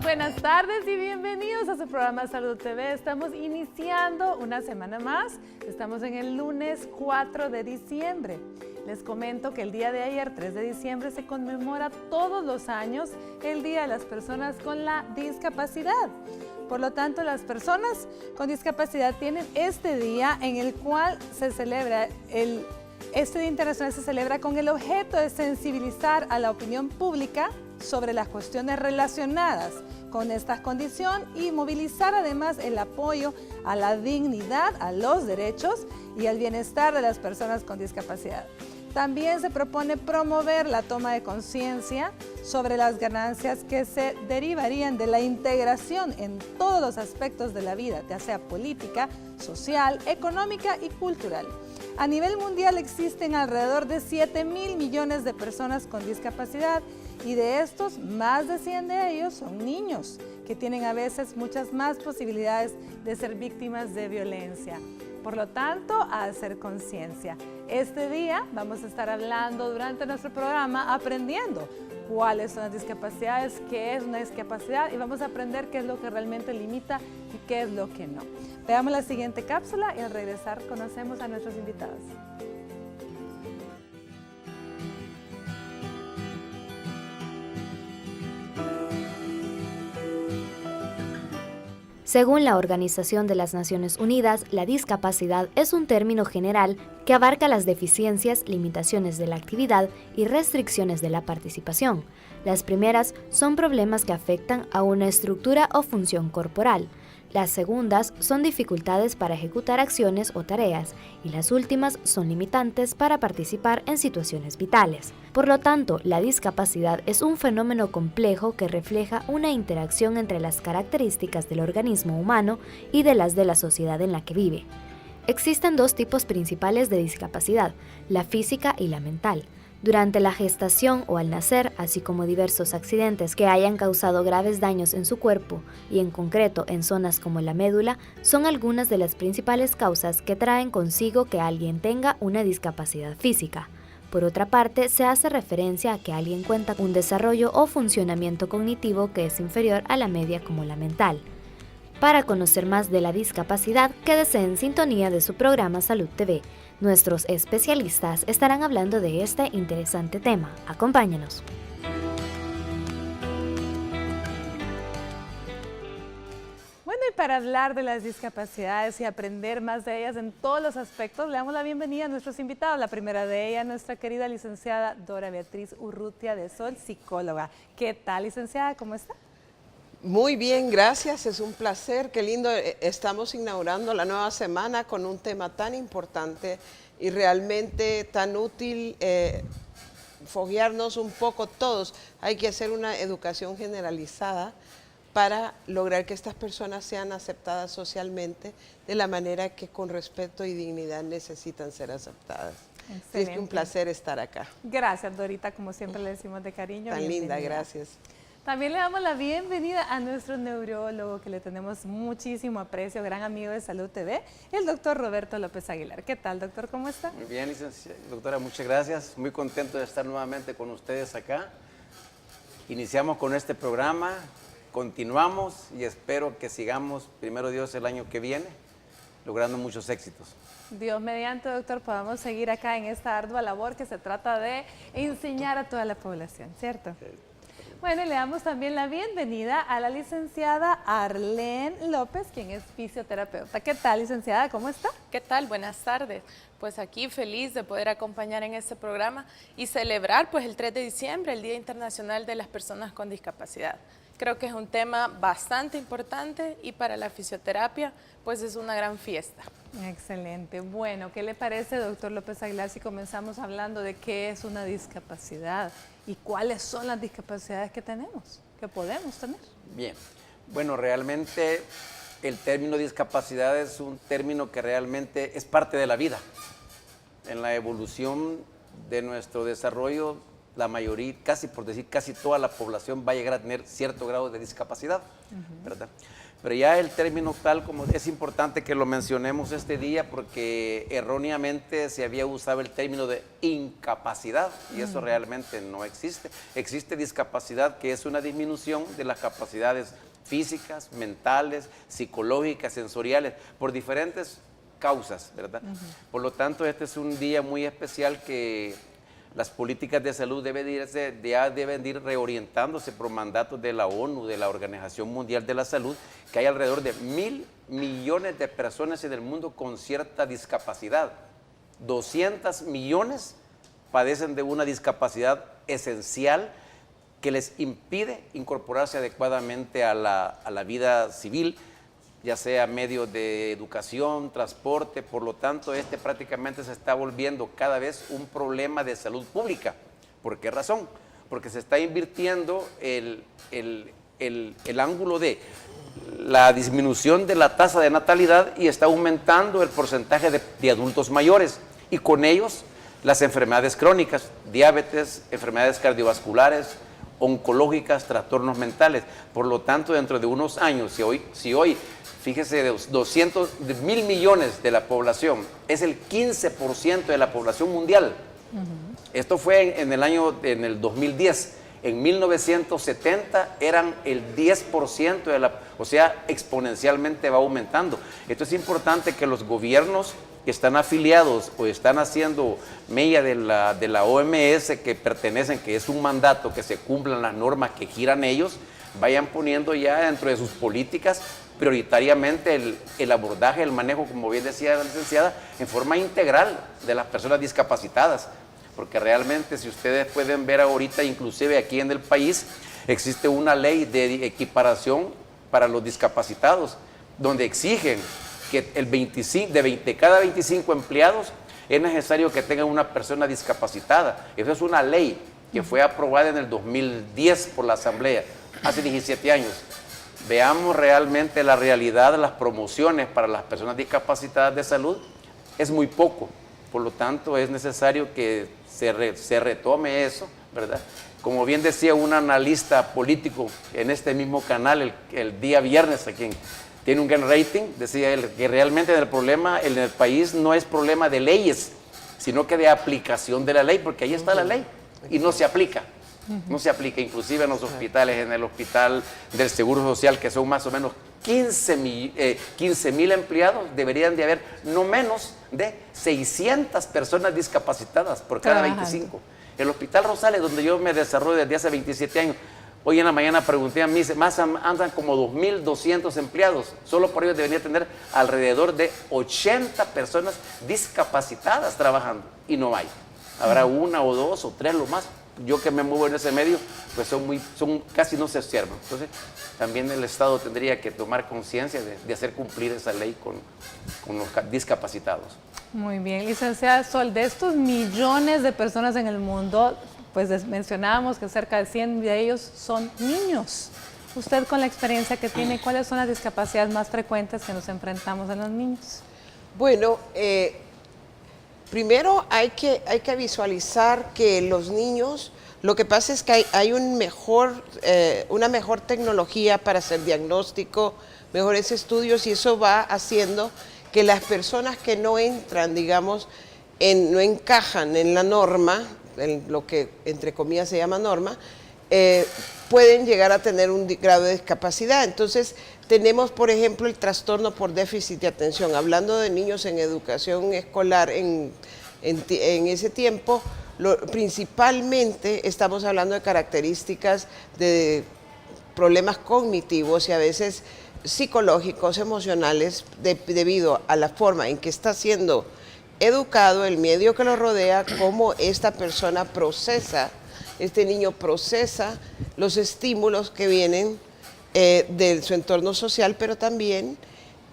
Buenas tardes y bienvenidos a su programa Salud TV. Estamos iniciando una semana más. Estamos en el lunes 4 de diciembre. Les comento que el día de ayer, 3 de diciembre, se conmemora todos los años el Día de las Personas con la Discapacidad. Por lo tanto, las personas con discapacidad tienen este día en el cual se celebra este Día Internacional se celebra con el objeto de sensibilizar a la opinión pública sobre las cuestiones relacionadas con esta condición y movilizar además el apoyo a la dignidad, a los derechos y al bienestar de las personas con discapacidad. También se propone promover la toma de conciencia sobre las ganancias que se derivarían de la integración en todos los aspectos de la vida, ya sea política, social, económica y cultural. A nivel mundial existen alrededor de 7.000 millones de personas con discapacidad y de estos, más de 100 de ellos son niños, que tienen a veces muchas más posibilidades de ser víctimas de violencia. Por lo tanto, a hacer conciencia. Este día vamos a estar hablando durante nuestro programa, aprendiendo cuáles son las discapacidades, qué es una discapacidad y vamos a aprender qué es lo que realmente limita y qué es lo que no. Veamos la siguiente cápsula y al regresar conocemos a nuestros invitados. Según la Organización de las Naciones Unidas, la discapacidad es un término general que abarca las deficiencias, limitaciones de la actividad y restricciones de la participación. Las primeras son problemas que afectan a una estructura o función corporal. Las segundas son dificultades para ejecutar acciones o tareas y las últimas son limitantes para participar en situaciones vitales. Por lo tanto, la discapacidad es un fenómeno complejo que refleja una interacción entre las características del organismo humano y de las de la sociedad en la que vive. Existen dos tipos principales de discapacidad, la física y la mental. Durante la gestación o al nacer, así como diversos accidentes que hayan causado graves daños en su cuerpo y en concreto en zonas como la médula, son algunas de las principales causas que traen consigo que alguien tenga una discapacidad física. Por otra parte, se hace referencia a que alguien cuenta con un desarrollo o funcionamiento cognitivo que es inferior a la media como la mental. Para conocer más de la discapacidad, quédese en sintonía de su programa Salud TV. Nuestros especialistas estarán hablando de este interesante tema. Acompáñenos. Bueno, y para hablar de las discapacidades y aprender más de ellas en todos los aspectos, le damos la bienvenida a nuestros invitados. La primera de ellas, nuestra querida licenciada Dora Beatriz Urrutia de Sol, psicóloga. ¿Qué tal, licenciada? ¿Cómo está? Muy bien, gracias, es un placer, qué lindo, estamos inaugurando la nueva semana con un tema tan importante y realmente tan útil, foguearnos un poco todos. Hay que hacer una educación generalizada para lograr que estas personas sean aceptadas socialmente de la manera que con respeto y dignidad necesitan ser aceptadas. Excelente. Es un placer estar acá. Gracias, Dorita, como siempre le decimos de cariño. Tan linda, gracias. También le damos la bienvenida a nuestro neurólogo, que le tenemos muchísimo aprecio, gran amigo de Salud TV, el doctor Roberto López Aguilar. ¿Qué tal, doctor? ¿Cómo está? Muy bien, doctora, muchas gracias. Muy contento de estar nuevamente con ustedes acá. Iniciamos con este programa, continuamos y espero que sigamos, primero Dios, el año que viene, logrando muchos éxitos. Dios mediante, doctor, podamos seguir acá en esta ardua labor que se trata de enseñar a toda la población, ¿cierto? Bueno, y le damos también la bienvenida a la licenciada Arlene López, quien es fisioterapeuta. ¿Qué tal, licenciada? ¿Cómo está? ¿Qué tal? Buenas tardes. Pues aquí feliz de poder acompañar en este programa y celebrar pues el 3 de diciembre, el Día Internacional de las Personas con Discapacidad. Creo que es un tema bastante importante y para la fisioterapia pues es una gran fiesta. Excelente. Bueno, ¿qué le parece, doctor López Aguilar, si comenzamos hablando de qué es una discapacidad y cuáles son las discapacidades que tenemos, que podemos tener? Bien. Bueno, realmente el término discapacidad es un término que realmente es parte de la vida. En la evolución de nuestro desarrollo, la mayoría, casi por decir casi toda la población va a llegar a tener cierto grado de discapacidad, ¿verdad? Pero ya el término tal como es importante que lo mencionemos este día porque erróneamente se había usado el término de incapacidad y eso realmente no existe. Existe discapacidad, que es una disminución de las capacidades físicas, mentales, psicológicas, sensoriales, por diferentes causas, ¿verdad? Por lo tanto, este es un día muy especial que las políticas de salud deben ir reorientándose por mandatos de la ONU, de la Organización Mundial de la Salud, que hay alrededor de 1.000 millones de personas en el mundo con cierta discapacidad. 200 millones padecen de una discapacidad esencial que les impide incorporarse adecuadamente a la vida civil, ya sea medios de educación, transporte. Por lo tanto, este prácticamente se está volviendo cada vez un problema de salud pública. ¿Por qué razón? Porque se está invirtiendo el ángulo de la disminución de la tasa de natalidad y está aumentando el porcentaje de adultos mayores y con ellos las enfermedades crónicas, diabetes, enfermedades cardiovasculares, oncológicas, trastornos mentales. Por lo tanto, dentro de unos años, si hoy fíjese, de 1.000 millones de la población, es el 15% de la población mundial. Esto fue en el 2010. En 1970 eran el 10% o sea, exponencialmente va aumentando. Esto es importante que los gobiernos que están afiliados o están haciendo mella de la OMS, que pertenecen, que es un mandato que se cumplan las normas que giran ellos, vayan poniendo ya dentro de sus políticas prioritariamente el abordaje, el manejo, como bien decía la licenciada, en forma integral de las personas discapacitadas, porque realmente si ustedes pueden ver ahorita, inclusive aquí en el país, existe una ley de equiparación para los discapacitados, donde exigen que de cada 25 empleados es necesario que tengan una persona discapacitada. Eso es una ley que fue aprobada en el 2010 por la Asamblea, hace 17 años. Veamos realmente la realidad de las promociones para las personas discapacitadas de salud, es muy poco. Por lo tanto, es necesario que se retome eso, ¿verdad? Como bien decía un analista político en este mismo canal el día viernes, a quien tiene un gran rating, decía él que realmente el problema en el país no es problema de leyes, sino que de aplicación de la ley, porque ahí está la ley y no se aplica. No se aplica, inclusive en los hospitales, en el hospital del Seguro Social, que son más o menos 15,000 empleados, deberían de haber no menos de 600 personas discapacitadas por cada 25. El Hospital Rosales, donde yo me desarrollo desde hace 27 años, hoy en la mañana pregunté a mí, más andan como 2.200 empleados, solo por ellos debería tener alrededor de 80 personas discapacitadas trabajando, y no hay. Habrá una o dos o tres lo más. Yo que me muevo en ese medio, pues casi no se observan. Entonces, también el Estado tendría que tomar conciencia de hacer cumplir esa ley con los discapacitados. Muy bien, licenciada Sol, de estos millones de personas en el mundo, pues mencionábamos que cerca de 100 de ellos son niños. Usted, con la experiencia que tiene, ¿cuáles son las discapacidades más frecuentes que nos enfrentamos en los niños? Bueno, primero hay que visualizar que los niños, lo que pasa es que hay una mejor tecnología para hacer diagnóstico, mejores estudios, y eso va haciendo que las personas que no entran, digamos, no encajan en la norma, en lo que entre comillas se llama norma, pueden llegar a tener un grado de discapacidad. Entonces, tenemos, por ejemplo, el trastorno por déficit de atención. Hablando de niños en educación escolar en ese tiempo, principalmente estamos hablando de características de problemas cognitivos y a veces psicológicos, emocionales, debido a la forma en que está siendo educado, el medio que lo rodea, cómo esta persona procesa, este niño procesa los estímulos que vienen de su entorno social, pero también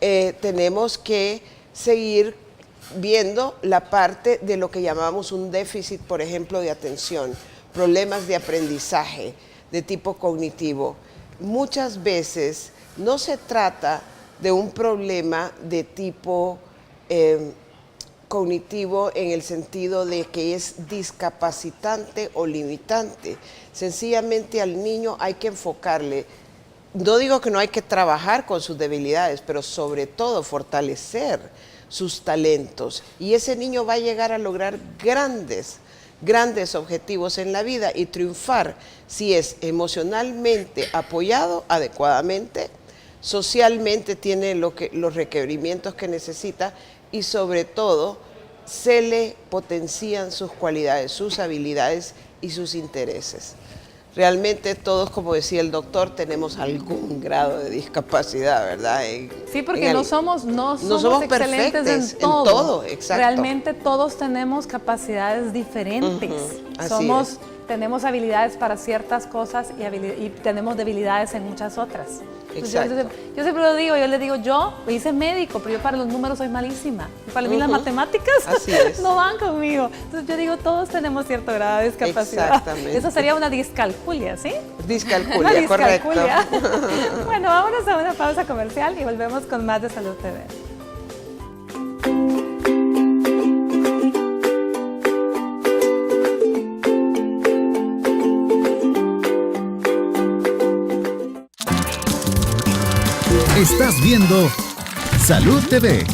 tenemos que seguir viendo la parte de lo que llamamos un déficit, por ejemplo, de atención, problemas de aprendizaje de tipo cognitivo. Muchas veces no se trata de un problema de tipo cognitivo en el sentido de que es discapacitante o limitante. Sencillamente al niño hay que enfocarle no digo que no hay que trabajar con sus debilidades, pero sobre todo fortalecer sus talentos. Y ese niño va a llegar a lograr grandes objetivos en la vida y triunfar si es emocionalmente apoyado adecuadamente, socialmente tiene los requerimientos que necesita y sobre todo se le potencian sus cualidades, sus habilidades y sus intereses. Realmente todos, como decía el doctor, tenemos algún grado de discapacidad, ¿verdad? Sí, porque no somos excelentes en todo. En todo, exacto. Realmente todos tenemos capacidades diferentes. Tenemos habilidades para ciertas cosas y tenemos debilidades en muchas otras. Exacto. Yo siempre lo digo, yo me hice médico, pero yo para los números soy malísima. Para mí las matemáticas no van conmigo. Entonces yo digo, todos tenemos cierto grado de discapacidad. Exactamente. Eso sería una discalculia, ¿sí? Discalculia, correcto. Bueno, vámonos a una pausa comercial y volvemos con más de Salud TV. Estás viendo Salud TV.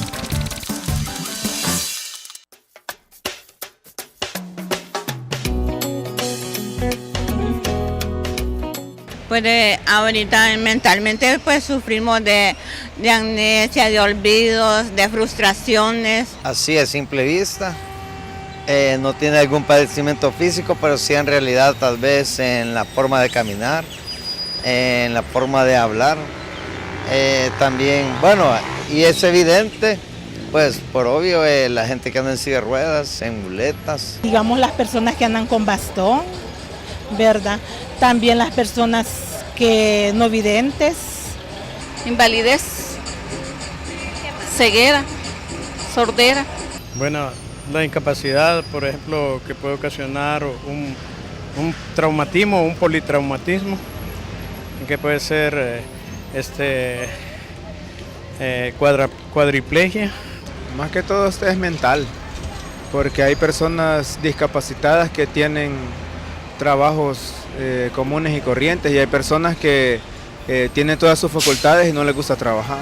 Pues ahorita mentalmente pues sufrimos de amnesia, de olvidos, de frustraciones. Así a simple vista, no tiene algún padecimiento físico, pero sí en realidad tal vez en la forma de caminar, en la forma de hablar. También, bueno, y es evidente, pues por obvio, la gente que anda en silla de ruedas, en muletas. Digamos las personas que andan con bastón, ¿verdad? También las personas que no videntes. Invalidez, ceguera, sordera. Bueno, la incapacidad, por ejemplo, que puede ocasionar un traumatismo, un politraumatismo, que puede ser cuadriplegia. Más que todo esto es mental, porque hay personas discapacitadas que tienen trabajos comunes y corrientes y hay personas que tienen todas sus facultades y no les gusta trabajar.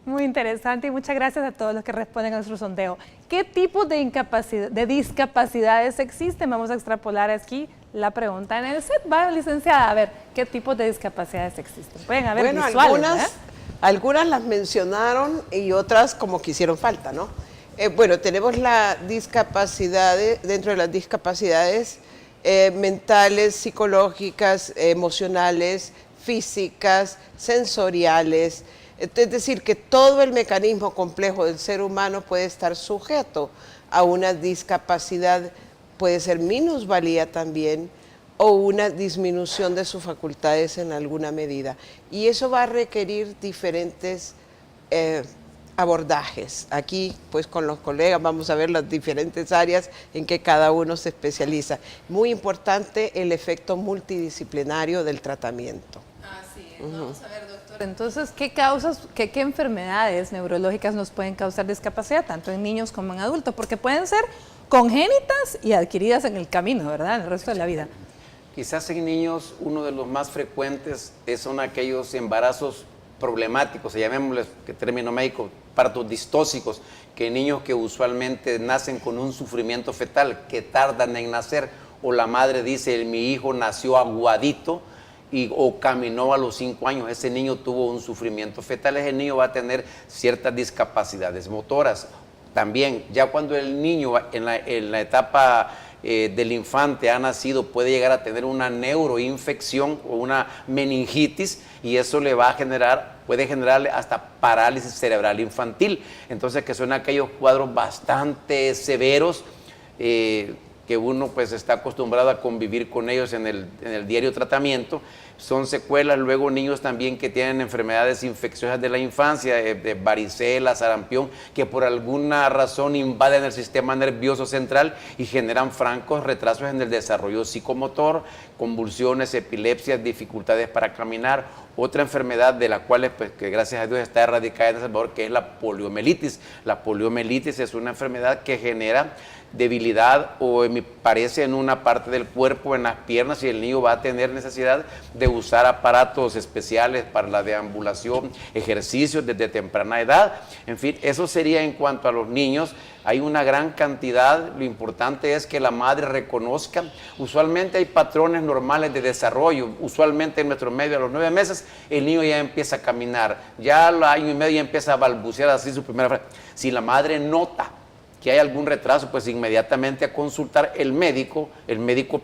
Muy interesante y muchas gracias a todos los que responden a nuestro sondeo. ¿Qué tipos de discapacidades existen? Vamos a extrapolar aquí la pregunta en el set. Va, licenciada, a ver, ¿qué tipos de discapacidades existen? Pueden haber visuales, algunas las mencionaron y otras como que hicieron falta, ¿no? Bueno, tenemos la discapacidad, dentro de las discapacidades mentales, psicológicas, emocionales, físicas, sensoriales. Es decir, que todo el mecanismo complejo del ser humano puede estar sujeto a una discapacidad, puede ser minusvalía también, o una disminución de sus facultades en alguna medida. Y eso va a requerir diferentes abordajes. Aquí, pues con los colegas vamos a ver las diferentes áreas en que cada uno se especializa. Muy importante el efecto multidisciplinario del tratamiento. Así es. Vamos a ver, doctor. Entonces, ¿qué enfermedades neurológicas nos pueden causar discapacidad, tanto en niños como en adultos? Porque pueden ser congénitas y adquiridas en el camino, ¿verdad? En el resto de la vida. Quizás en niños uno de los más frecuentes son aquellos embarazos problemáticos, llamémosles, que término médico, partos distóxicos, que niños que usualmente nacen con un sufrimiento fetal, que tardan en nacer, o la madre dice, mi hijo nació aguadito, o caminó a los 5 años, ese niño tuvo un sufrimiento fetal, ese niño va a tener ciertas discapacidades motoras. También, ya cuando el niño en la etapa del infante ha nacido, puede llegar a tener una neuroinfección o una meningitis, y eso le va a puede generarle hasta parálisis cerebral infantil. Entonces, que son aquellos cuadros bastante severos, que uno pues está acostumbrado a convivir con ellos en el diario tratamiento. Son secuelas, luego niños también que tienen enfermedades infecciosas de la infancia, de varicela, sarampión, que por alguna razón invaden el sistema nervioso central y generan francos retrasos en el desarrollo psicomotor, convulsiones, epilepsias, dificultades para caminar. Otra enfermedad de la cual, pues, que gracias a Dios está erradicada en El Salvador, que es la poliomielitis. La poliomielitis es una enfermedad que genera debilidad o me parece en una parte del cuerpo, en las piernas, y el niño va a tener necesidad de usar aparatos especiales para la deambulación, ejercicios desde temprana edad. En fin, eso sería en cuanto a los niños. Hay una gran cantidad, lo importante es que la madre reconozca. Usualmente hay patrones normales de desarrollo, usualmente en nuestro medio a los 9 meses el niño ya empieza a caminar, ya al año y medio ya empieza a balbucear así su primera frase. Si la madre nota que hay algún retraso, pues inmediatamente a consultar el médico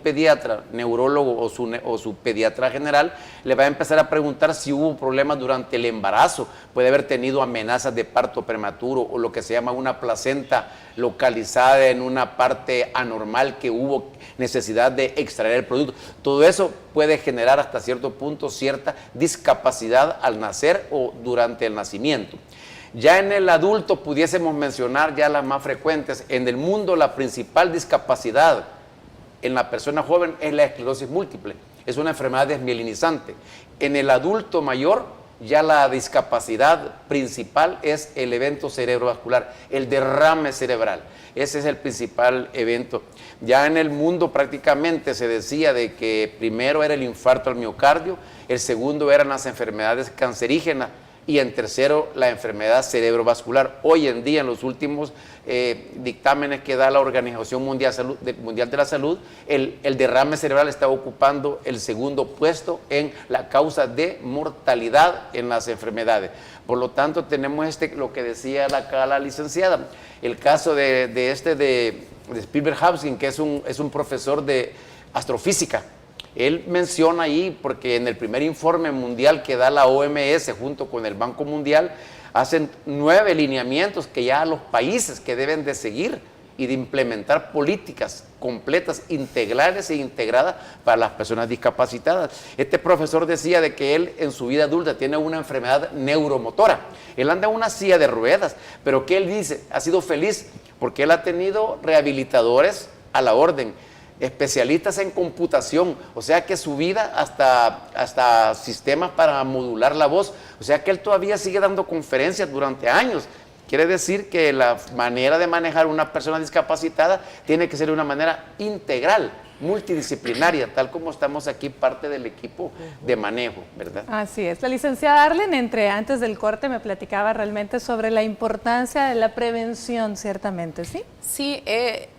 pediatra, neurólogo o su pediatra general, le va a empezar a preguntar si hubo problemas durante el embarazo, puede haber tenido amenazas de parto prematuro o lo que se llama una placenta localizada en una parte anormal que hubo necesidad de extraer el producto. Todo eso puede generar hasta cierto punto cierta discapacidad al nacer o durante el nacimiento. Ya en el adulto pudiésemos mencionar ya las más frecuentes. En el mundo la principal discapacidad en la persona joven es la esclerosis múltiple. Es una enfermedad desmielinizante. En el adulto mayor ya la discapacidad principal es el evento cerebrovascular, el derrame cerebral. Ese es el principal evento. Ya en el mundo prácticamente se decía de que primero era el infarto al miocardio, el segundo eran las enfermedades cancerígenas, y en tercero la enfermedad cerebrovascular. Hoy en día, en los últimos dictámenes que da la Organización Mundial de la Salud, el derrame cerebral está ocupando el segundo puesto en la causa de mortalidad en las enfermedades. Por lo tanto, tenemos lo que decía la licenciada, el caso de Spielberg Hausen, que es un profesor de astrofísica. Él menciona ahí, porque en el primer informe mundial que da la OMS junto con el Banco Mundial, hacen 9 lineamientos que ya los países que deben de seguir y de implementar políticas completas, integrales e integradas para las personas discapacitadas. Este profesor decía de que él en su vida adulta tiene una enfermedad neuromotora. Él anda en una silla de ruedas, pero que él dice, ha sido feliz porque él ha tenido rehabilitadores a la orden, especialistas en computación, o sea que su vida hasta sistemas para modular la voz, o sea que él todavía sigue dando conferencias durante años. Quiere decir que la manera de manejar una persona discapacitada tiene que ser de una manera integral, multidisciplinaria, tal como estamos aquí parte del equipo de manejo, ¿verdad? Así es. La licenciada Arlen, antes del corte, me platicaba realmente sobre la importancia de la prevención, ciertamente, ¿sí? Sí,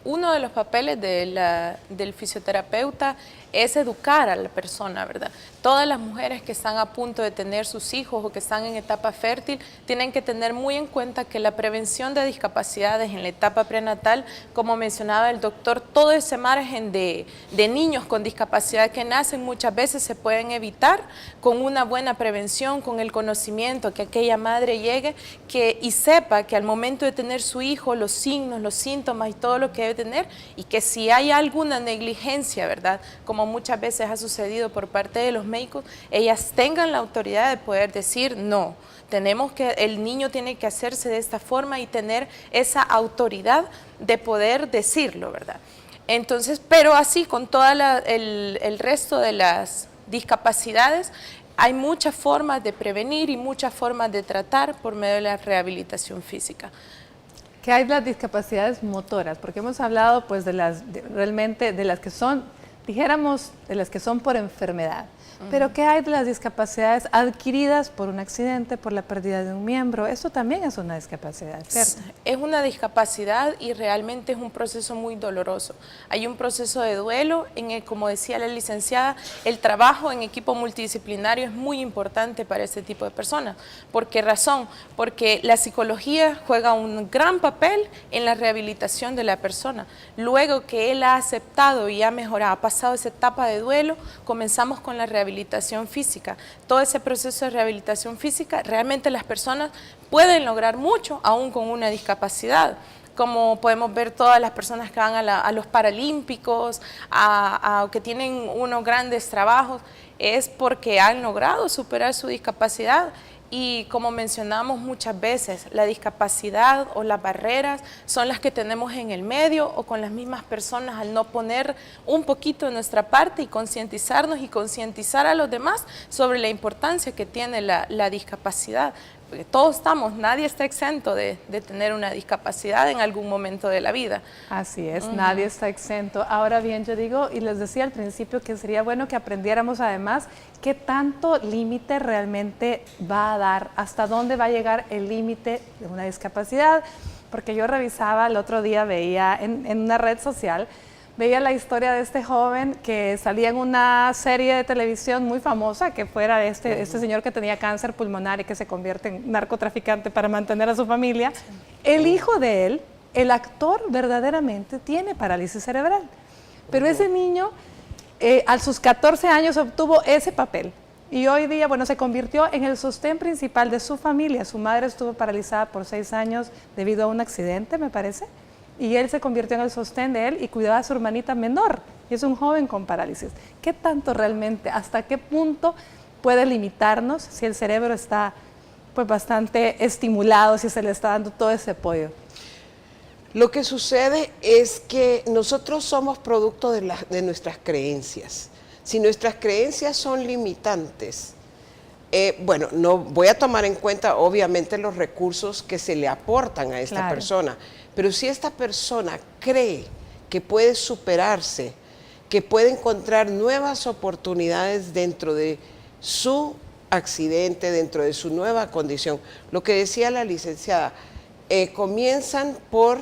uno de los papeles del fisioterapeuta es educar a la persona, ¿verdad? Todas las mujeres que están a punto de tener sus hijos o que están en etapa fértil tienen que tener muy en cuenta que la prevención de discapacidades en la etapa prenatal, como mencionaba el doctor, todo ese margen de niños con discapacidad que nacen muchas veces se pueden evitar con una buena prevención, con el conocimiento, que aquella madre llegue y sepa que al momento de tener su hijo, los signos, los síntomas y todo lo que debe tener, y que si hay alguna negligencia, ¿verdad?, como muchas veces ha sucedido por parte de los médicos, ellas tengan la autoridad de poder decir no, el niño tiene que hacerse de esta forma y tener esa autoridad de poder decirlo, ¿verdad? Entonces, pero así con todo el resto de las discapacidades, hay muchas formas de prevenir y muchas formas de tratar por medio de la rehabilitación física. ¿Qué hay de las discapacidades motoras? Porque hemos hablado pues realmente de las que son, dijéramos, de las que son por enfermedad. Pero ¿qué hay de las discapacidades adquiridas por un accidente, por la pérdida de un miembro? Eso también es una discapacidad, ¿cierto? Es una discapacidad y realmente es un proceso muy doloroso. Hay un proceso de duelo en el, como decía la licenciada, el trabajo en equipo multidisciplinario es muy importante para este tipo de personas. ¿Por qué razón? Porque la psicología juega un gran papel en la rehabilitación de la persona. Luego que él ha aceptado y ha mejorado, ha pasado esa etapa de duelo, comenzamos con la rehabilitación física. Todo ese proceso de rehabilitación física, realmente las personas pueden lograr mucho aún con una discapacidad. Como podemos ver todas las personas que van a los paralímpicos, que tienen unos grandes trabajos, es porque han logrado superar su discapacidad Y como mencionamos muchas veces, la discapacidad o las barreras son las que tenemos en el medio o con las mismas personas al no poner un poquito de nuestra parte y concientizarnos y concientizar a los demás sobre la importancia que tiene la discapacidad. Porque todos nadie está exento de tener una discapacidad en algún momento de la vida. Así es, nadie está exento. Ahora bien, yo digo, y les decía al principio que sería bueno que aprendiéramos además qué tanto límite realmente va a dar, hasta dónde va a llegar el límite de una discapacidad, porque yo revisaba el otro día, veía en una red social, veía la historia de este joven que salía en una serie de televisión muy famosa, que fuera este señor que tenía cáncer pulmonar y que se convierte en narcotraficante para mantener a su familia. El hijo de él, el actor, verdaderamente tiene parálisis cerebral. Pero ese niño, a sus 14 años, obtuvo ese papel. Y hoy día, bueno, se convirtió en el sostén principal de su familia. Su madre estuvo paralizada por 6 años debido a un accidente, me parece. Y él se convirtió en el sostén de él y cuidaba a su hermanita menor. Y es un joven con parálisis. ¿Qué tanto realmente, hasta qué punto puede limitarnos si el cerebro está pues bastante estimulado, si se le está dando todo ese apoyo? Lo que sucede es que nosotros somos producto de nuestras creencias. Si nuestras creencias son limitantes, bueno, no voy a tomar en cuenta obviamente los recursos que se le aportan a esta persona, pero si esta persona cree que puede superarse, que puede encontrar nuevas oportunidades dentro de su accidente, dentro de su nueva condición, lo que decía la licenciada, comienzan por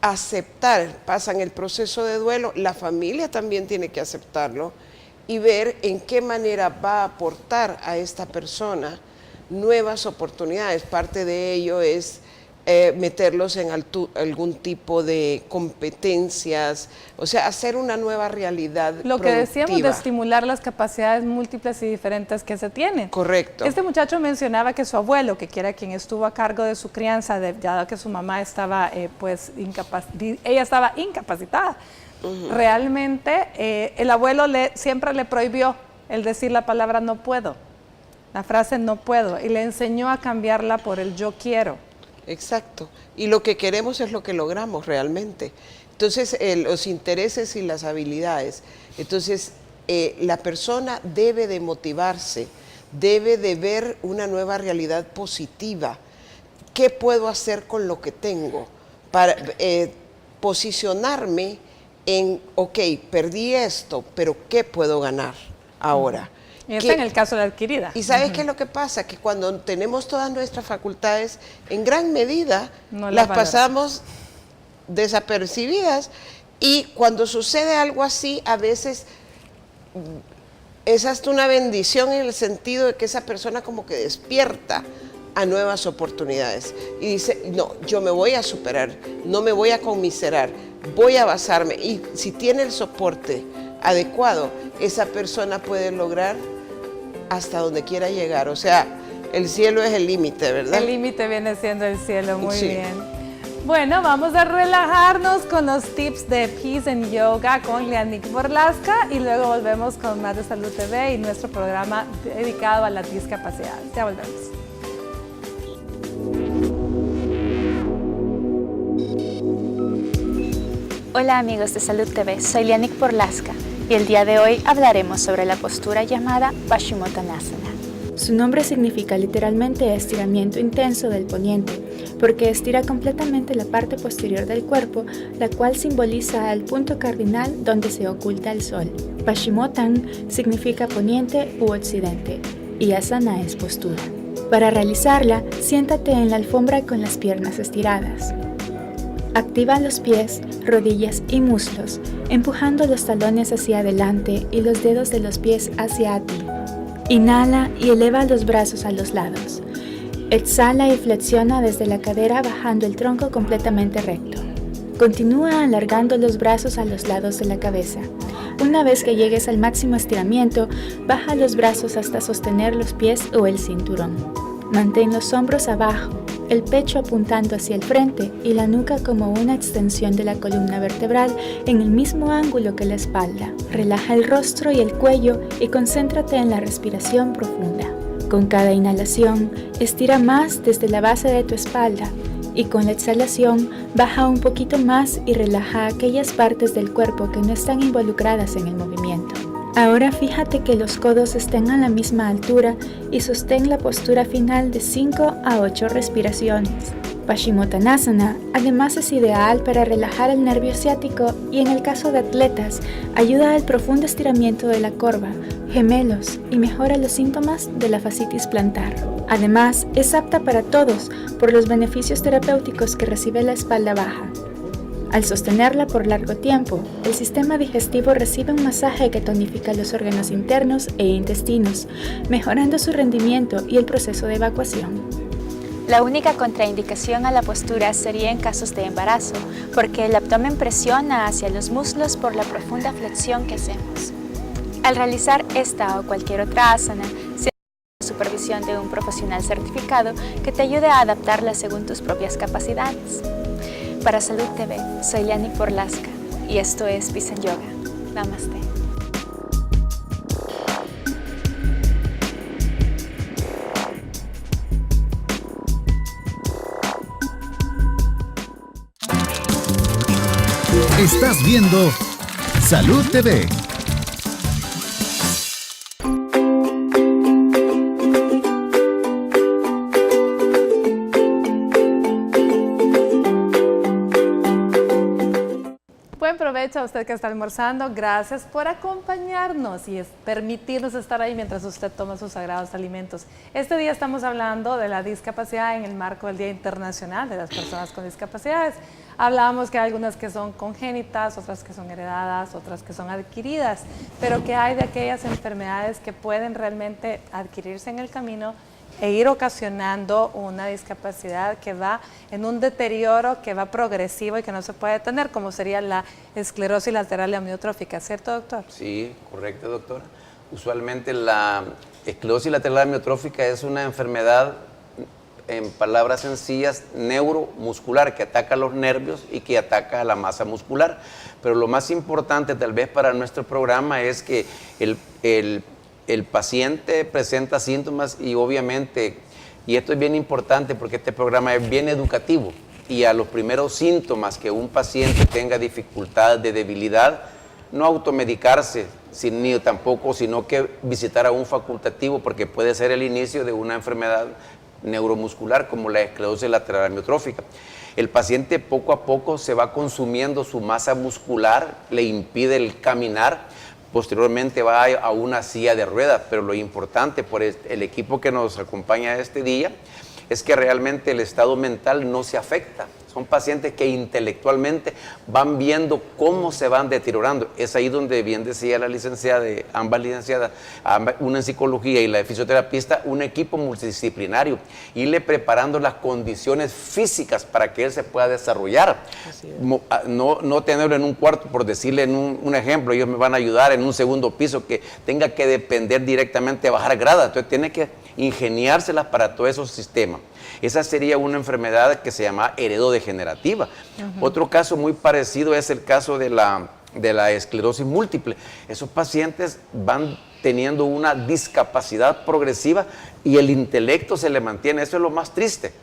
aceptar, pasan el proceso de duelo, la familia también tiene que aceptarlo y ver en qué manera va a aportar a esta persona nuevas oportunidades. Parte de ello es meterlos en algún tipo de competencias, o sea, hacer una nueva realidad Lo que decíamos de estimular las capacidades múltiples y diferentes que se tienen. Correcto. Este muchacho mencionaba que su abuelo, que era quien estuvo a cargo de su crianza, ya que su mamá estaba, ella estaba incapacitada. Realmente el abuelo siempre le prohibió el decir la palabra no puedo, la frase no puedo, y le enseñó a cambiarla por el yo quiero. Exacto, y lo que queremos es lo que logramos realmente. Entonces, los intereses y las habilidades. Entonces, la persona debe de motivarse, debe de ver una nueva realidad positiva. ¿Qué puedo hacer con lo que tengo? Para posicionarme en, ok, perdí esto, pero ¿qué puedo ganar ahora? Y está en el caso de la adquirida. ¿Y sabes qué es lo que pasa? Que cuando tenemos todas nuestras facultades, en gran medida las pasamos desapercibidas, y cuando sucede algo así, a veces es hasta una bendición en el sentido de que esa persona como que despierta a nuevas oportunidades y dice, no, yo me voy a superar, no me voy a conmiserar, voy a basarme, y si tiene el soporte adecuado, esa persona puede lograr hasta donde quiera llegar. O sea, el cielo es el límite, ¿verdad? El límite viene siendo el cielo, muy sí. bien. Bueno, vamos a relajarnos con los tips de Peace and Yoga con Lianik Borlasca y luego volvemos con más de Salud TV y nuestro programa dedicado a la discapacidad. Ya volvemos. Hola amigos de Salud TV, soy Lianik Borlasca y el día de hoy hablaremos sobre la postura llamada Paschimottanasana. Su nombre significa literalmente estiramiento intenso del poniente, porque estira completamente la parte posterior del cuerpo, la cual simboliza el punto cardinal donde se oculta el sol. Paschimottan significa poniente u occidente, y asana es postura. Para realizarla, siéntate en la alfombra con las piernas estiradas. Activa los pies, rodillas y muslos, empujando los talones hacia adelante y los dedos de los pies hacia ti. Inhala y eleva los brazos a los lados. Exhala y flexiona desde la cadera bajando el tronco completamente recto. Continúa alargando los brazos a los lados de la cabeza. Una vez que llegues al máximo estiramiento, baja los brazos hasta sostener los pies o el cinturón. Mantén los hombros abajo, el pecho apuntando hacia el frente y la nuca como una extensión de la columna vertebral en el mismo ángulo que la espalda. Relaja el rostro y el cuello y concéntrate en la respiración profunda. Con cada inhalación, estira más desde la base de tu espalda y con la exhalación, baja un poquito más y relaja aquellas partes del cuerpo que no están involucradas en el movimiento. Ahora fíjate que los codos estén a la misma altura y sostén la postura final de 5 a 8 respiraciones. Paschimottanasana además es ideal para relajar el nervio ciático y en el caso de atletas ayuda al profundo estiramiento de la corva, gemelos y mejora los síntomas de la fascitis plantar. Además, es apta para todos por los beneficios terapéuticos que recibe la espalda baja. Al sostenerla por largo tiempo, el sistema digestivo recibe un masaje que tonifica los órganos internos e intestinos, mejorando su rendimiento y el proceso de evacuación. La única contraindicación a la postura sería en casos de embarazo, porque el abdomen presiona hacia los muslos por la profunda flexión que hacemos. Al realizar esta o cualquier otra asana, se la supervisión de un profesional certificado que te ayude a adaptarla según tus propias capacidades. Para Salud TV, soy Lianik Borlaska y esto es Peace and Yoga. Namaste. Estás viendo Salud TV. Buen provecho a usted que está almorzando. Gracias por acompañarnos y permitirnos estar ahí mientras usted toma sus sagrados alimentos. Este día estamos hablando de la discapacidad en el marco del Día Internacional de las Personas con Discapacidades. Hablábamos que hay algunas que son congénitas, otras que son heredadas, otras que son adquiridas, pero que hay de aquellas enfermedades que pueden realmente adquirirse en el camino e ir ocasionando una discapacidad que va en un deterioro que va progresivo y que no se puede detener, como sería la esclerosis lateral amiotrófica, ¿cierto, doctor? Sí, correcto, doctora. Usualmente la esclerosis lateral amiotrófica es una enfermedad, en palabras sencillas, neuromuscular, que ataca los nervios y que ataca a la masa muscular. Pero lo más importante tal vez para nuestro programa es que el paciente presenta síntomas y obviamente, y esto es bien importante porque este programa es bien educativo, y a los primeros síntomas que un paciente tenga dificultad de debilidad, no automedicarse, ni tampoco, sino que visitar a un facultativo porque puede ser el inicio de una enfermedad neuromuscular como la esclerosis lateral amiotrófica. El paciente poco a poco se va consumiendo su masa muscular, le impide el caminar. Posteriormente va a una silla de ruedas, pero lo importante por el equipo que nos acompaña este día es que realmente el estado mental no se afecta. Son pacientes que intelectualmente van viendo cómo se van deteriorando. Es ahí donde bien decía la licenciada, ambas licenciadas, una en psicología y la de fisioterapista, un equipo multidisciplinario, irle preparando las condiciones físicas para que él se pueda desarrollar. No tenerlo en un cuarto, por decirle en un ejemplo, ellos me van a ayudar en un segundo piso que tenga que depender directamente de bajar gradas. Entonces tiene que ingeniárselas para todos esos sistemas. Esa sería una enfermedad que se llama heredodegenerativa. Otro caso muy parecido es el caso de la esclerosis múltiple. Esos pacientes van teniendo una discapacidad progresiva y el intelecto se le mantiene. Eso es lo más triste.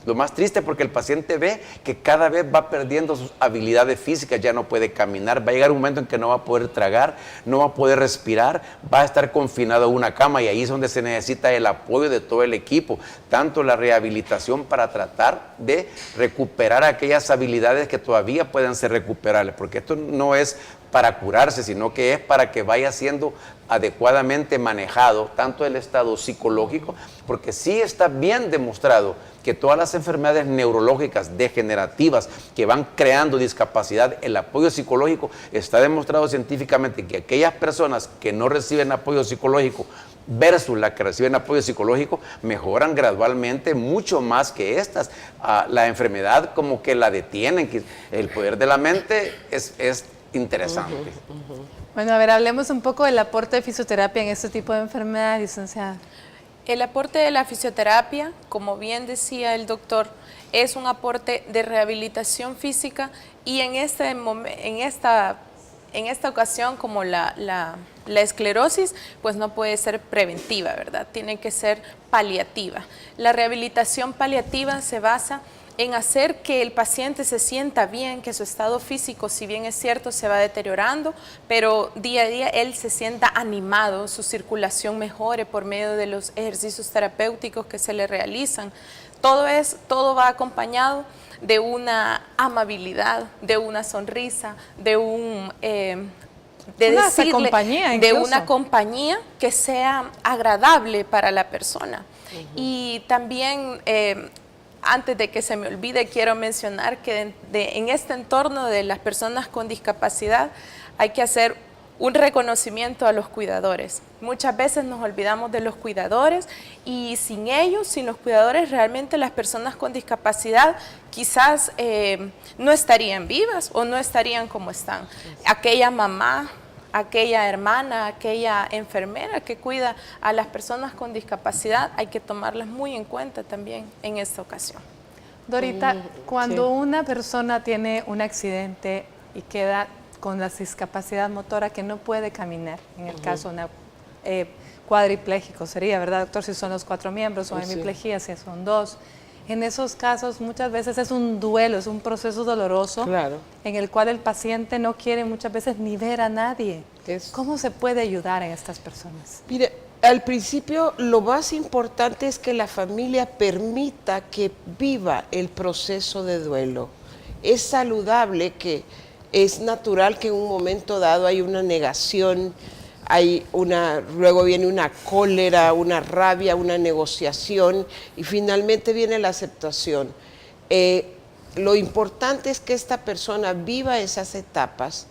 Lo más triste porque el paciente ve que cada vez va perdiendo sus habilidades físicas, ya no puede caminar, va a llegar un momento en que no va a poder tragar, no va a poder respirar, va a estar confinado a una cama y ahí es donde se necesita el apoyo de todo el equipo, tanto la rehabilitación para tratar de recuperar aquellas habilidades que todavía puedan ser recuperables, porque esto no es para curarse, sino que es para que vaya siendo adecuadamente manejado tanto el estado psicológico, porque sí está bien demostrado que todas las enfermedades neurológicas degenerativas que van creando discapacidad, el apoyo psicológico, está demostrado científicamente que aquellas personas que no reciben apoyo psicológico versus las que reciben apoyo psicológico mejoran gradualmente mucho más que estas. La enfermedad como que la detienen, el poder de la mente es interesante. Bueno, a ver, hablemos un poco del aporte de fisioterapia en este tipo de enfermedades, licenciada. El aporte de la fisioterapia, como bien decía el doctor, es un aporte de rehabilitación física y en en esta ocasión, como la esclerosis, pues no puede ser preventiva, ¿verdad? Tiene que ser paliativa. La rehabilitación paliativa se basa en hacer que el paciente se sienta bien, que su estado físico, si bien es cierto, se va deteriorando, pero día a día él se sienta animado, su circulación mejore por medio de los ejercicios terapéuticos que se le realizan. Todo va acompañado de una amabilidad, de una sonrisa, de una compañía que sea agradable para la persona. Y también, antes de que se me olvide, quiero mencionar que en este entorno de las personas con discapacidad hay que hacer un reconocimiento a los cuidadores. Muchas veces nos olvidamos de los cuidadores y sin ellos, sin los cuidadores, realmente las personas con discapacidad quizás no estarían vivas o no estarían como están. Aquella mamá, aquella hermana, aquella enfermera que cuida a las personas con discapacidad, hay que tomarlas muy en cuenta también en esta ocasión. Dorita, cuando una persona tiene un accidente y queda con la discapacidad motora que no puede caminar, en el caso de una cuadripléjico sería, ¿verdad, doctor? Si son los 4 miembros, o hemiplegia, si son 2. En esos casos muchas veces es un duelo, es un proceso doloroso, en el cual el paciente no quiere muchas veces ni ver a nadie. ¿Cómo se puede ayudar a estas personas? Mire, al principio lo más importante es que la familia permita que viva el proceso de duelo. Es saludable, es natural que en un momento dado hay una negación, luego viene una cólera, una rabia, una negociación y finalmente viene la aceptación. Lo importante es que esta persona viva esas etapas,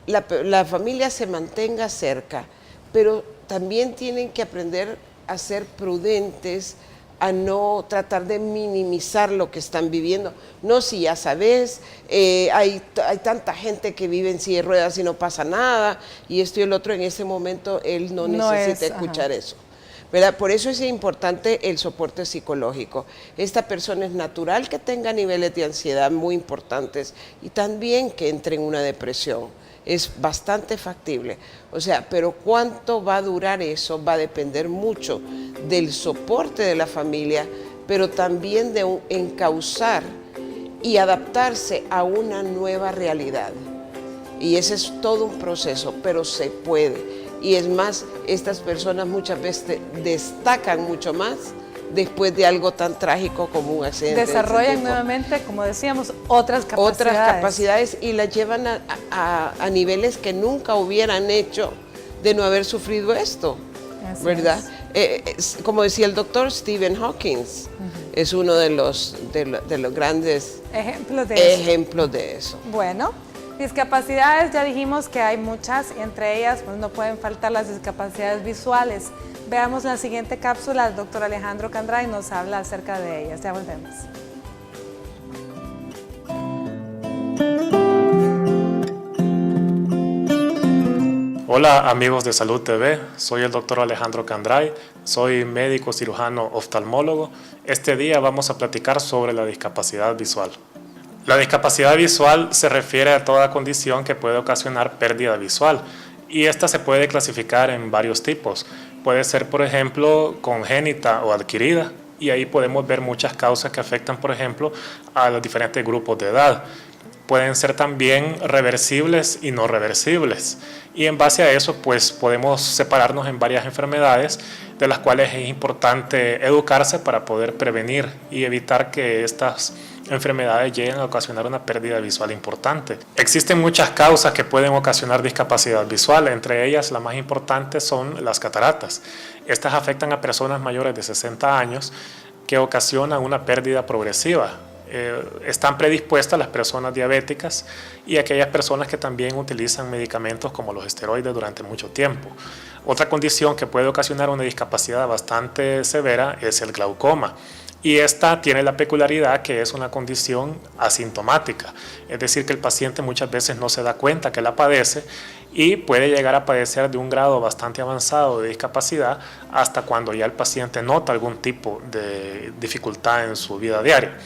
la familia se mantenga cerca, pero también tienen que aprender a ser prudentes, a no tratar de minimizar lo que están viviendo. No, si ya sabes, hay tanta gente que vive en silla de ruedas y no pasa nada, y esto y el otro, en ese momento él no necesita escuchar eso, ¿verdad? Por eso es importante el soporte psicológico. Esta persona es natural que tenga niveles de ansiedad muy importantes y también que entre en una depresión. Es bastante factible. O sea, pero cuánto va a durar eso va a depender mucho del soporte de la familia, pero también de encauzar y adaptarse a una nueva realidad. Y ese es todo un proceso, pero se puede. Y es más, estas personas muchas veces destacan mucho más después de algo tan trágico como un accidente. Desarrollan nuevamente, como decíamos, otras capacidades y las llevan a niveles que nunca hubieran hecho de no haber sufrido esto, ¿verdad? Como decía el doctor Stephen Hawking, es uno de los grandes ejemplos de eso. Bueno, discapacidades, ya dijimos que hay muchas, y entre ellas pues, no pueden faltar las discapacidades visuales. Veamos la siguiente cápsula, el doctor Alejandro Candray nos habla acerca de ellas. Ya volvemos. Hola amigos de Salud TV, soy el doctor Alejandro Candray, soy médico cirujano oftalmólogo. Este día vamos a platicar sobre la discapacidad visual. La discapacidad visual se refiere a toda condición que puede ocasionar pérdida visual y esta se puede clasificar en varios tipos. Puede ser, por ejemplo, congénita o adquirida, y ahí podemos ver muchas causas que afectan, por ejemplo, a los diferentes grupos de edad. Pueden ser también reversibles y no reversibles, y en base a eso pues podemos separarnos en varias enfermedades de las cuales es importante educarse para poder prevenir y evitar que estas enfermedades lleguen a ocasionar una pérdida visual importante. Existen muchas causas que pueden ocasionar discapacidad visual, entre ellas las más importantes son las cataratas. Estas afectan a personas mayores de 60 años que ocasionan una pérdida progresiva. Están predispuestas las personas diabéticas y aquellas personas que también utilizan medicamentos como los esteroides durante mucho tiempo. Otra condición que puede ocasionar una discapacidad bastante severa es el glaucoma. Y esta tiene la peculiaridad que es una condición asintomática, es decir, que el paciente muchas veces no se da cuenta que la padece y puede llegar a padecer de un grado bastante avanzado de discapacidad hasta cuando ya el paciente nota algún tipo de dificultad en su vida diaria.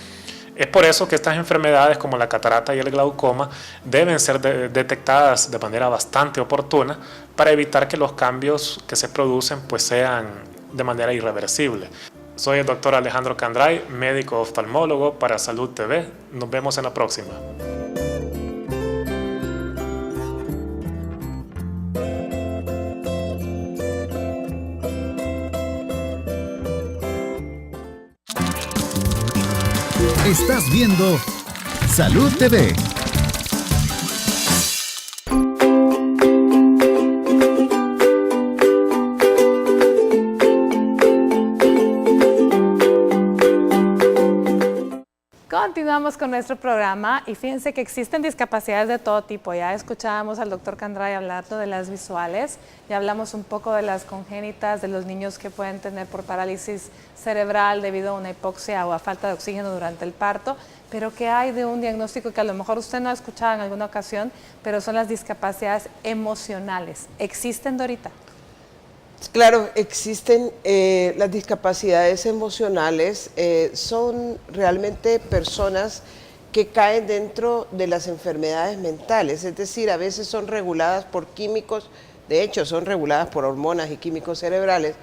Es por eso que estas enfermedades como la catarata y el glaucoma deben ser detectadas de manera bastante oportuna para evitar que los cambios que se producen pues sean de manera irreversible. Soy el doctor Alejandro Candray, médico oftalmólogo para Salud TV. Nos vemos en la próxima. Estás viendo Salud TV. Continuamos con nuestro programa y fíjense que existen discapacidades de todo tipo. Ya escuchábamos al doctor Candray hablando de las visuales, ya hablamos un poco de las congénitas, de los niños que pueden tener por parálisis cerebral debido a una hipoxia o a falta de oxígeno durante el parto, pero ¿qué hay de un diagnóstico que a lo mejor usted no ha escuchado en alguna ocasión, pero son las discapacidades emocionales? ¿Existen, Dorita? Claro, existen las discapacidades emocionales, son realmente personas que caen dentro de las enfermedades mentales, es decir, a veces son reguladas por químicos, de hecho son reguladas por hormonas y químicos cerebrales,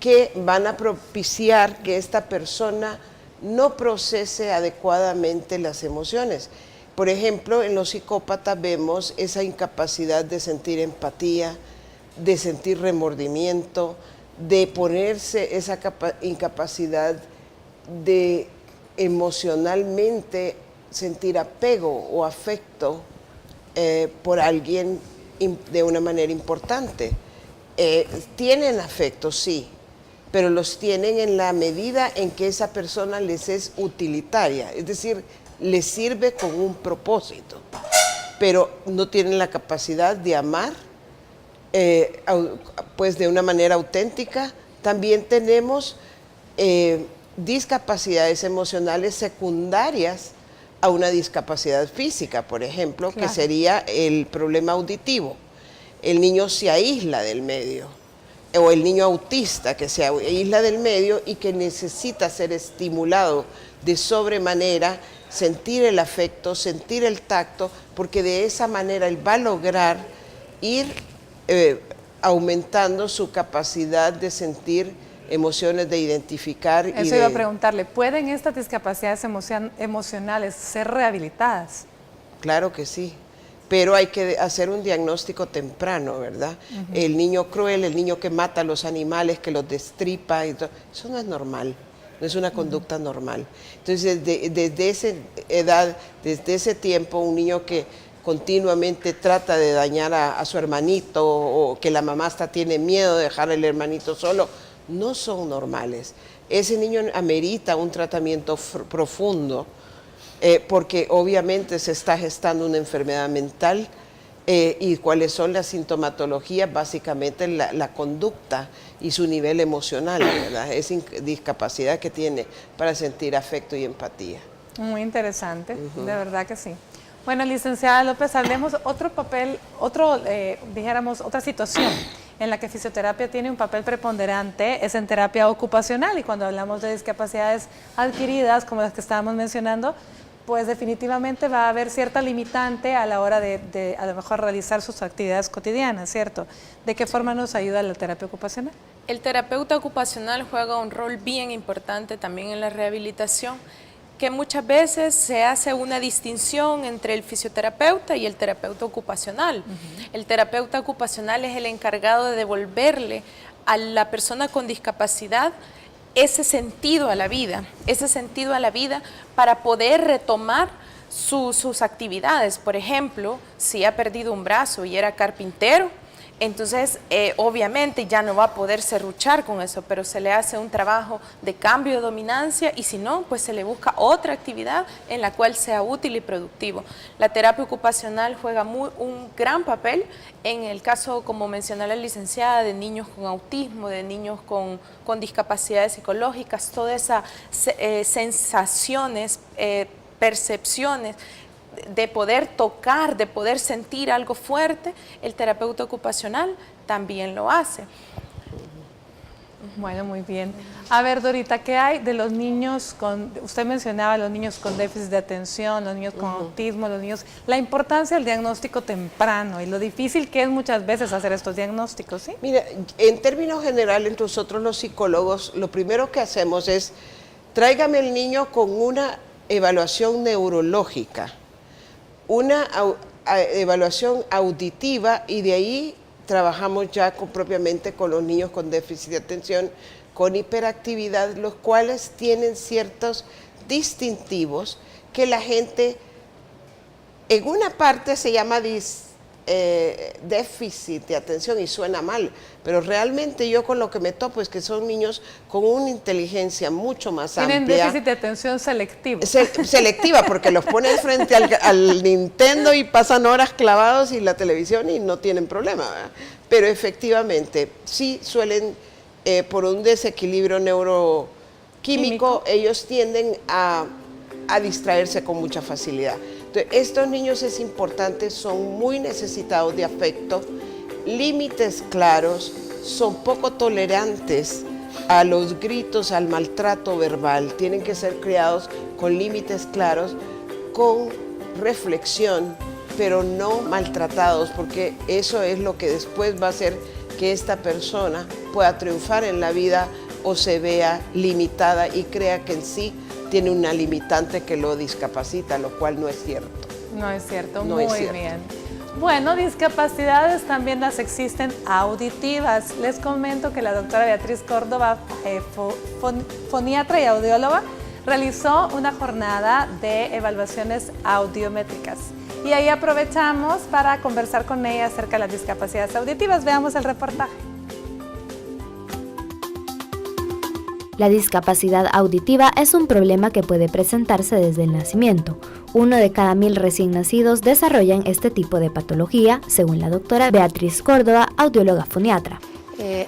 que van a propiciar que esta persona no procese adecuadamente las emociones. Por ejemplo, en los psicópatas vemos esa incapacidad de sentir empatía, de sentir remordimiento, de ponerse esa incapacidad de emocionalmente sentir apego o afecto por alguien de una manera importante. Tienen afecto, sí, pero los tienen en la medida en que esa persona les es utilitaria, es decir, les sirve con un propósito, pero no tienen la capacidad de amar pues de una manera auténtica. También tenemos discapacidades emocionales secundarias a una discapacidad física, por ejemplo, claro, que sería el problema auditivo. El niño se aísla del medio, o el niño autista que se aísla del medio y que necesita ser estimulado de sobremanera, sentir el afecto, sentir el tacto, porque de esa manera él va a lograr ir aumentando su capacidad de sentir emociones, de identificar. Eso iba a preguntarle, ¿pueden estas discapacidades emocionales ser rehabilitadas? Claro que sí, pero hay que hacer un diagnóstico temprano, ¿verdad? El niño cruel, el niño que mata a los animales, que los destripa, y todo, eso no es normal, no es una conducta normal. Entonces, desde esa edad, desde ese tiempo, un niño que continuamente trata de dañar a su hermanito, o que la mamá hasta tiene miedo de dejar al hermanito solo, no son normales. Ese niño amerita un tratamiento profundo, porque obviamente se está gestando una enfermedad mental, y cuáles son las sintomatologías, básicamente la conducta y su nivel emocional, ¿verdad? Esa discapacidad que tiene para sentir afecto y empatía. Muy interesante, de verdad que sí. Bueno, licenciada López, hablemos otra situación en la que fisioterapia tiene un papel preponderante, es en terapia ocupacional, y cuando hablamos de discapacidades adquiridas, como las que estábamos mencionando, pues definitivamente va a haber cierta limitante a la hora de a lo mejor realizar sus actividades cotidianas, ¿cierto? ¿De qué forma nos ayuda la terapia ocupacional? El terapeuta ocupacional juega un rol bien importante también en la rehabilitación, que muchas veces se hace una distinción entre el fisioterapeuta y el terapeuta ocupacional. El terapeuta ocupacional es el encargado de devolverle a la persona con discapacidad ese sentido a la vida para poder retomar sus actividades. Por ejemplo, si ha perdido un brazo y era carpintero, entonces obviamente ya no va a poder serruchar con eso, pero se le hace un trabajo de cambio de dominancia, y si no, pues se le busca otra actividad en la cual sea útil y productivo. La terapia ocupacional juega un gran papel en el caso, como mencionó la licenciada, de niños con autismo, de niños con discapacidades psicológicas, todas esas sensaciones, percepciones, de poder tocar, de poder sentir algo fuerte. El terapeuta ocupacional también lo hace. Bueno, muy bien. A ver, Dorita, ¿qué hay de los niños con, usted mencionaba los niños con déficit de atención, los niños con autismo, los niños, la importancia del diagnóstico temprano y lo difícil que es muchas veces hacer estos diagnósticos, ¿sí? Mira, en términos generales, nosotros los psicólogos, lo primero que hacemos es, tráigame el niño con una evaluación neurológica, una evaluación auditiva y de ahí trabajamos ya propiamente con los niños con déficit de atención, con hiperactividad, los cuales tienen ciertos distintivos que la gente, en una parte se llama déficit de atención y suena mal, pero realmente yo con lo que me topo es que son niños con una inteligencia mucho más amplia. Tienen déficit de atención selectivo. Selectiva, porque los ponen frente al Nintendo y pasan horas clavados y la televisión y no tienen problema, ¿verdad? Pero efectivamente, sí suelen, por un desequilibrio neuroquímico, ellos tienden a distraerse con mucha facilidad. Entonces, estos niños es importante, son muy necesitados de afecto, límites claros, son poco tolerantes a los gritos, al maltrato verbal, tienen que ser criados con límites claros, con reflexión, pero no maltratados, porque eso es lo que después va a hacer que esta persona pueda triunfar en la vida o se vea limitada y crea que en sí tiene una limitante que lo discapacita, lo cual no es cierto. No es cierto, No muy es cierto. bien. Bueno, discapacidades también las existen auditivas. Les comento que la doctora Beatriz Córdoba, foniatra y audióloga, realizó una jornada de evaluaciones audiométricas. Y ahí aprovechamos para conversar con ella acerca de las discapacidades auditivas. Veamos el reportaje. La discapacidad auditiva es un problema que puede presentarse desde el nacimiento. 1 de cada 1000 recién nacidos desarrollan este tipo de patología, según la doctora Beatriz Córdoba, audióloga foniatra.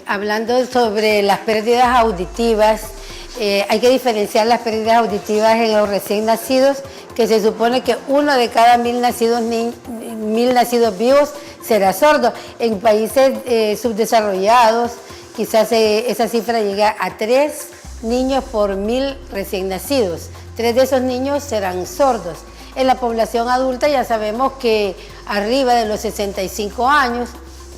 Hablando sobre las pérdidas auditivas, hay que diferenciar las pérdidas auditivas en los recién nacidos, que se supone que 1 de cada 1000 nacidos vivos será sordo. En países subdesarrollados, quizás esa cifra llega a 3 niños por 1000 recién nacidos. 3 de esos niños serán sordos. En la población adulta ya sabemos que arriba de los 65 años,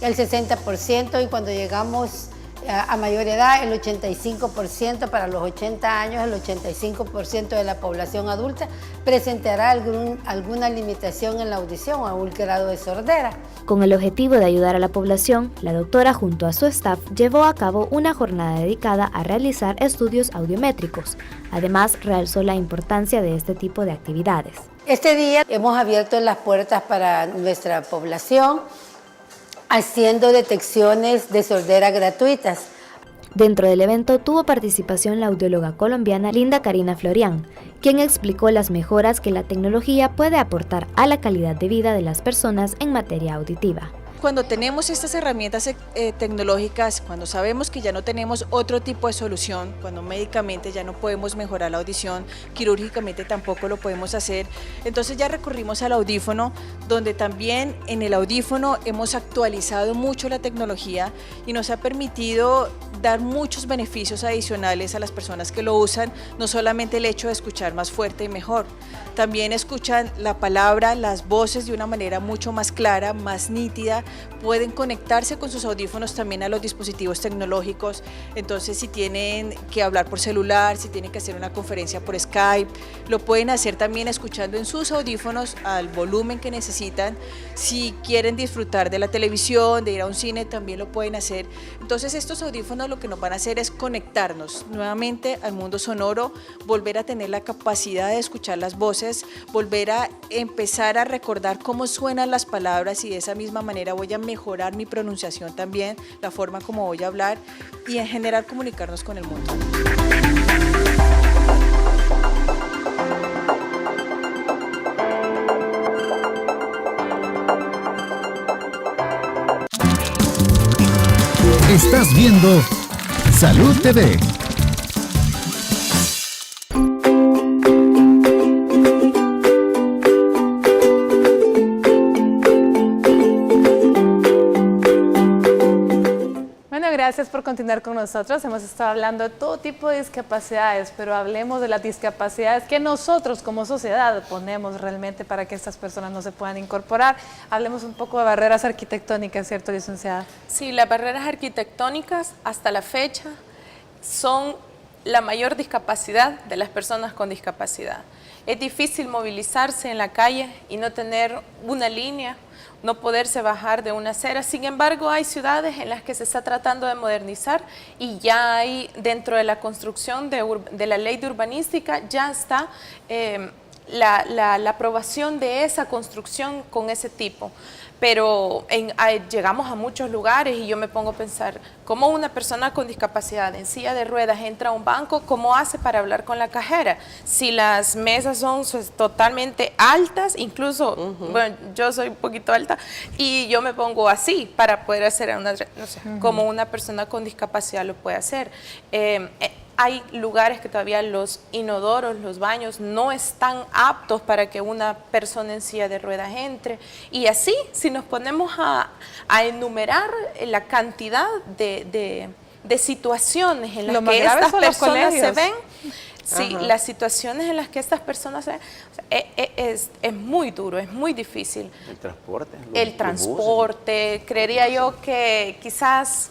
el 60%, y cuando llegamos a mayor edad, el 85%, para los 80 años, el 85% de la población adulta presentará alguna limitación en la audición o algún grado de sordera. Con el objetivo de ayudar a la población, la doctora junto a su staff llevó a cabo una jornada dedicada a realizar estudios audiométricos. Además, realzó la importancia de este tipo de actividades. Este día hemos abierto las puertas para nuestra población, haciendo detecciones de sordera gratuitas. Dentro del evento tuvo participación la audióloga colombiana Linda Karina Florián, quien explicó las mejoras que la tecnología puede aportar a la calidad de vida de las personas en materia auditiva. Cuando tenemos estas herramientas tecnológicas, cuando sabemos que ya no tenemos otro tipo de solución, cuando médicamente ya no podemos mejorar la audición, quirúrgicamente tampoco lo podemos hacer, entonces ya recurrimos al audífono, donde también en el audífono hemos actualizado mucho la tecnología y nos ha permitido dar muchos beneficios adicionales a las personas que lo usan, no solamente el hecho de escuchar más fuerte y mejor, también escuchan la palabra, las voces de una manera mucho más clara, más nítida, pueden conectarse con sus audífonos también a los dispositivos tecnológicos, entonces si tienen que hablar por celular, si tienen que hacer una conferencia por Skype, lo pueden hacer también escuchando en sus audífonos al volumen que necesitan, si quieren disfrutar de la televisión, de ir a un cine, también lo pueden hacer. Entonces estos audífonos lo que nos van a hacer es conectarnos nuevamente al mundo sonoro, volver a tener la capacidad de escuchar las voces, volver a empezar a recordar cómo suenan las palabras y de esa misma manera voy a mejorar mi pronunciación también, la forma como voy a hablar y en general comunicarnos con el mundo. Estás viendo Salud TV. gracias por continuar con nosotros. Hemos estado hablando de todo tipo de discapacidades, pero hablemos de las discapacidades que nosotros como sociedad ponemos realmente para que estas personas no se puedan incorporar. Hablemos un poco de barreras arquitectónicas, ¿cierto, licenciada? Sí, las barreras arquitectónicas hasta la fecha son la mayor discapacidad de las personas con discapacidad. Es difícil movilizarse en la calle y no tener una línea, no poderse bajar de una acera. Sin embargo, hay ciudades en las que se está tratando de modernizar y ya hay dentro de la construcción de la ley de urbanística, ya está la aprobación de esa construcción con ese tipo. Pero llegamos a muchos lugares y yo me pongo a pensar, ¿cómo una persona con discapacidad en silla de ruedas entra a un banco? ¿Cómo hace para hablar con la cajera? Si las mesas son totalmente altas, incluso, bueno, yo soy un poquito alta, y yo me pongo así para poder hacer no sé, como una persona con discapacidad lo puede hacer. Hay lugares que todavía los inodoros, los baños, no están aptos para que una persona en silla de ruedas entre. Y así, si nos ponemos a enumerar la cantidad de situaciones en las que estas personas se ven, sí, las situaciones en las que estas personas se ven, es muy duro, es muy difícil. El transporte. El transporte, creería yo que quizás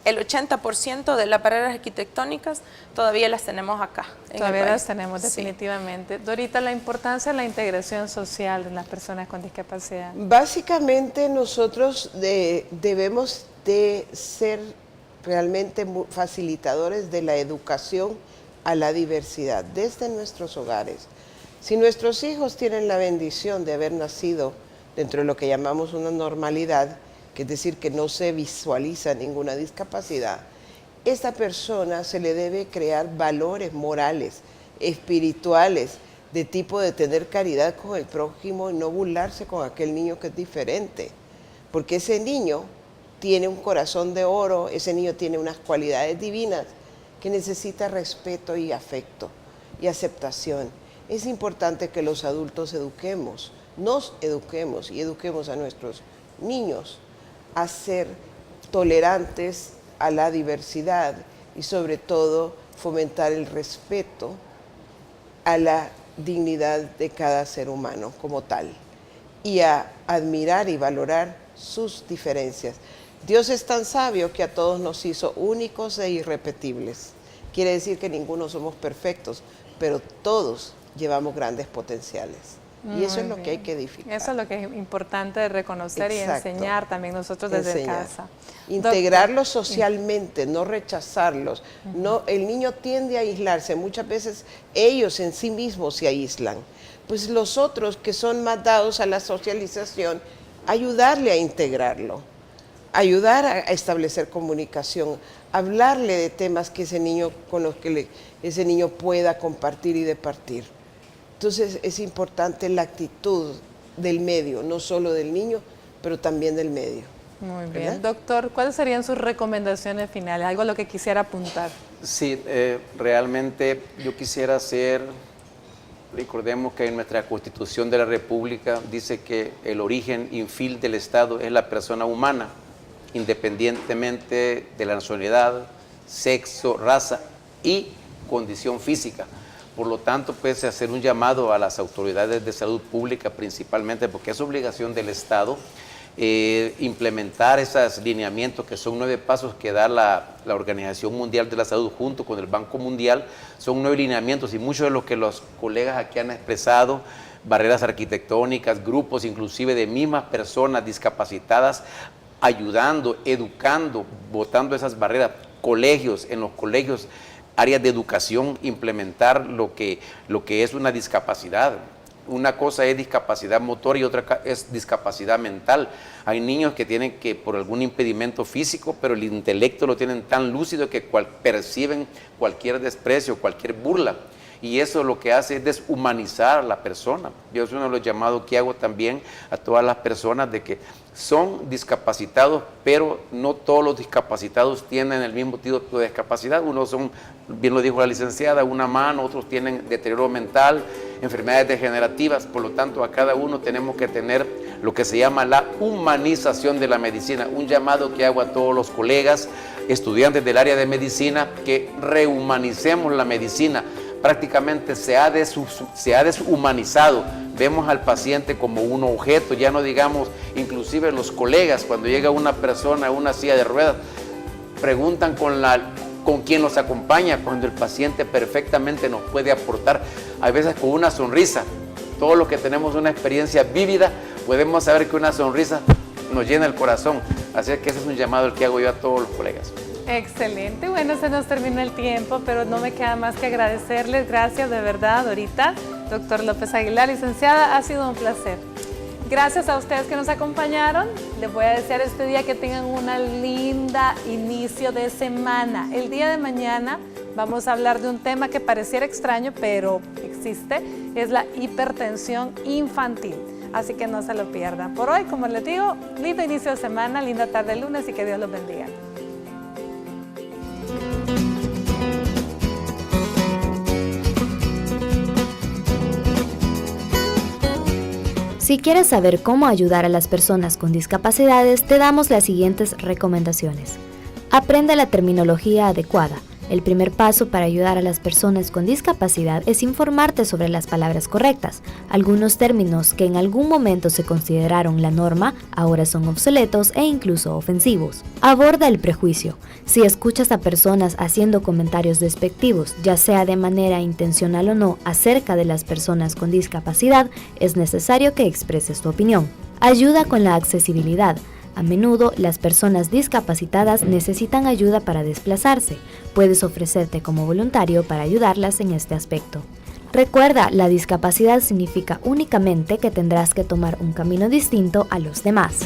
el 80% de las barreras arquitectónicas todavía las tenemos acá. Todavía las tenemos, definitivamente. Sí. Dorita, la importancia de la integración social de las personas con discapacidad. Básicamente nosotros debemos de ser realmente facilitadores de la educación a la diversidad desde nuestros hogares. Si nuestros hijos tienen la bendición de haber nacido dentro de lo que llamamos una normalidad, que es decir, que no se visualiza ninguna discapacidad, esta persona se le debe crear valores morales, espirituales, de tipo de tener caridad con el prójimo y no burlarse con aquel niño que es diferente. Porque ese niño tiene un corazón de oro, ese niño tiene unas cualidades divinas que necesita respeto y afecto y aceptación. Es importante que los adultos nos eduquemos y eduquemos a nuestros niños a ser tolerantes a la diversidad y sobre todo fomentar el respeto a la dignidad de cada ser humano como tal y a admirar y valorar sus diferencias. Dios es tan sabio que a todos nos hizo únicos e irrepetibles. Quiere decir que ninguno somos perfectos, pero todos llevamos grandes potenciales. Y eso es lo que hay que edificar. Eso es lo que es importante de reconocer y enseñar también nosotros desde casa. Integrarlos socialmente, no rechazarlos. No, el niño tiende a aislarse, muchas veces ellos en sí mismos se aíslan. Pues los otros que son más dados a la socialización, ayudarle a integrarlo, ayudar a establecer comunicación, hablarle de temas que ese niño, con los que ese niño pueda compartir y departir. Entonces es importante la actitud del medio, no solo del niño, pero también del medio. Muy bien. ¿Verdad? Doctor, ¿cuáles serían sus recomendaciones finales? Algo a lo que quisiera apuntar. Sí, realmente yo quisiera hacer, recordemos que en nuestra Constitución de la República dice que el origen infil del Estado es la persona humana, independientemente de la nacionalidad, sexo, raza y condición física. Por lo tanto, pues hacer un llamado a las autoridades de salud pública principalmente, porque es obligación del Estado implementar esos lineamientos que son 9 pasos que da la Organización Mundial de la Salud junto con el Banco Mundial. Son 9 lineamientos y muchos de lo que los colegas aquí han expresado, barreras arquitectónicas, grupos inclusive de mismas personas discapacitadas, ayudando, educando, botando esas barreras, colegios, en los colegios, áreas de educación, implementar lo que es una discapacidad. Una cosa es discapacidad motor y otra es discapacidad mental. Hay niños que tienen por algún impedimento físico, pero el intelecto lo tienen tan lúcido que perciben cualquier desprecio, cualquier burla. y eso lo que hace es deshumanizar a la persona. Yo es uno de los llamados que hago también a todas las personas de que son discapacitados, pero no todos los discapacitados tienen el mismo tipo de discapacidad. Unos son, bien lo dijo la licenciada, una mano, otros tienen deterioro mental, enfermedades degenerativas, por lo tanto a cada uno tenemos que tener lo que se llama la humanización de la medicina, un llamado que hago a todos los colegas, estudiantes del área de medicina, que rehumanicemos la medicina. Prácticamente se ha deshumanizado, vemos al paciente como un objeto, ya no digamos, inclusive los colegas, cuando llega una persona a una silla de ruedas, preguntan con quién los acompaña, cuando el paciente perfectamente nos puede aportar, a veces con una sonrisa. Todos los que tenemos una experiencia vívida, podemos saber que una sonrisa nos llena el corazón. Así que ese es un llamado el que hago yo a todos los colegas. Excelente, bueno, se nos terminó el tiempo, pero no me queda más que agradecerles. Gracias de verdad, Dorita, doctor López Aguilar, licenciada, ha sido un placer. Gracias a ustedes que nos acompañaron. Les voy a desear este día que tengan una linda inicio de semana. El día de mañana vamos a hablar de un tema que pareciera extraño, pero existe, es la hipertensión infantil. Así que no se lo pierdan. Por hoy, como les digo, lindo inicio de semana, linda tarde de lunes y que Dios los bendiga. Si quieres saber cómo ayudar a las personas con discapacidades, te damos las siguientes recomendaciones. Aprende la terminología adecuada. El primer paso para ayudar a las personas con discapacidad es informarte sobre las palabras correctas. Algunos términos que en algún momento se consideraron la norma, ahora son obsoletos e incluso ofensivos. Aborda el prejuicio. Si escuchas a personas haciendo comentarios despectivos, ya sea de manera intencional o no, acerca de las personas con discapacidad, es necesario que expreses tu opinión. Ayuda con la accesibilidad. A menudo, las personas discapacitadas necesitan ayuda para desplazarse. Puedes ofrecerte como voluntario para ayudarlas en este aspecto. Recuerda, la discapacidad significa únicamente que tendrás que tomar un camino distinto a los demás.